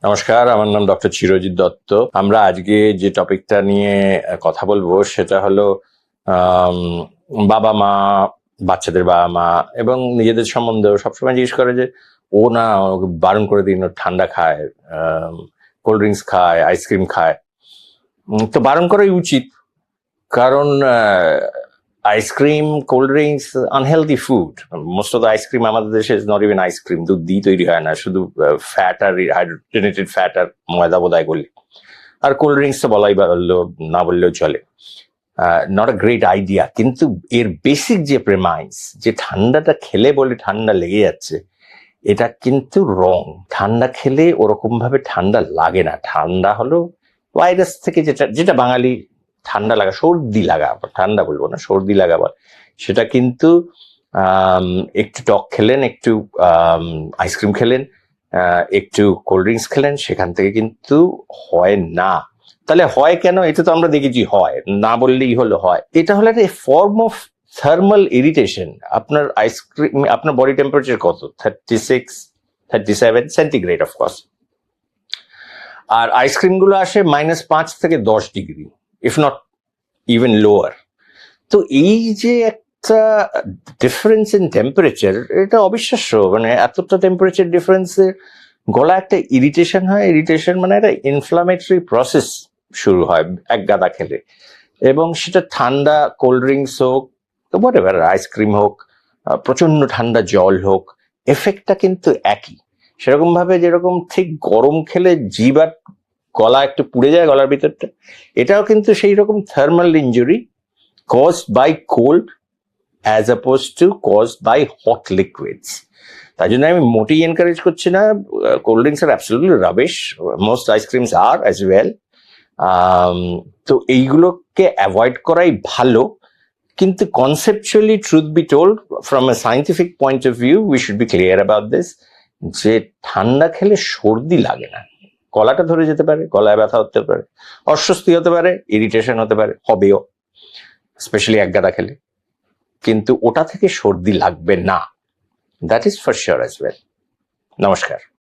নমস্কার, আমার নাম ডক্টর চিরজিৎ দত্ত। আমরা আজকে যে টপিকটা নিয়ে কথা বলবো সেটা হলো আম, বাবা মা, বাচ্চাদের বাবা মা এবং নিজেদের সম্বন্ধেও সবসময় জিজ্ঞেস করে যে ও না, ওকে বারণ করে দিন, ও ঠান্ডা খায়, কোল্ড ড্রিঙ্কস খায়, আইসক্রিম খায়। তো বারণ করাই উচিত, কারণ ice cream, cold drinks unhealthy food. Most of the ice cream আমাদের দেশে ইজ নট ইভেন আইসক্রিম, দুধ দিয়ে তৈরি হয় না, শুধু ফ্যাট আর হাইড্রোজেনেটেড ফ্যাট আর ময়দা বোধহয় করলে। আর কোল্ড ড্রিঙ্কস তো বলাই বাড়লো, না বললেও চলে। নট আ গ্রেট আইডিয়া, কিন্তু এর বেসিক যে প্রেমাইস, যে ঠান্ডাটা খেলে বলে ঠান্ডা লেগে যাচ্ছে, এটা কিন্তু রং। ঠান্ডা খেলে ওরকম ভাবে ঠান্ডা লাগে না। ঠান্ডা হলো ভাইরাস থেকে, যেটা যেটা বাঙালি ঠান্ডা লাগা, সর্দি লাগা, ঠান্ডা বলবো না, সর্দি লাগা বল, সেটা কিন্তু একটু টক খেলেন, একটু আইসক্রিম খেলেন, একটু কোল্ড ড্রিঙ্কস খেলেন, সেখান থেকে কিন্তু হয় না। তাহলে হয় কেন? এটা তো আমরা দেখেছি হয়, না বললেই হলো হয়। এটা হলো একটা ফর্ম অফ থার্মাল ইরিটেশন। আপনার আইসক্রিম, আপনার বডি টেম্পারেচার কত? 36, 37 সেন্টিগ্রেড অফকোর্স। আর আইসক্রিম গুলো আসে -5 থেকে 10 degree, if not even lower. তো এই যে একটা ডিফারেন্স ইন টেম্পারেচার, এটা অবিশ্বাস্য। মানে এতটা টেম্পারেচার ডিফারেন্সে গলা একটা ইরিটেশন হয়। ইরিটেশন মানে একটা ইনফ্লামেটরি প্রসেস শুরু হয় এক গাদা খেলে, এবং সেটা ঠান্ডা কোল্ড ড্রিঙ্কস হোক, হোয়াট এভার, আইসক্রিম হোক, প্রচন্ড ঠান্ডা জল হোক, এফেক্টটা কিন্তু একই। সেরকম ভাবে যেরকম ঠিক গরম খেলে জিভ আর গলা একটু পুড়ে যায়, গলার ভিতরটা, এটাও কিন্তু সেই রকম thermal injury caused by cold as opposed to caused by hot liquids. তাই জন্য আমি মোটেই এনকারেজ করছি না। কোল্ড ড্রিঙ্কস আর অ্যাবসলিউটলি রাবিশ, মোস্ট আইসক্রিমস আর অ্যাজ ওয়েল। তো এইগুলোকে অ্যাভয়েড করাই ভালো। কিন্তু conceptually, truth be told, from a scientific point of view, we should be clear about this, যে ঠান্ডা খেলে সর্দি লাগে না। গলাটা ধরে যেতে পারে, গলায় ব্যথা হতে পারে, অস্বস্তি হতে পারে, ইরিটেশন হতে পারে, হবেও, স্পেশালি এক গাদা খেলে, কিন্তু ওটা থেকে সর্দি লাগবে না। That is for sure as well. নমস্কার।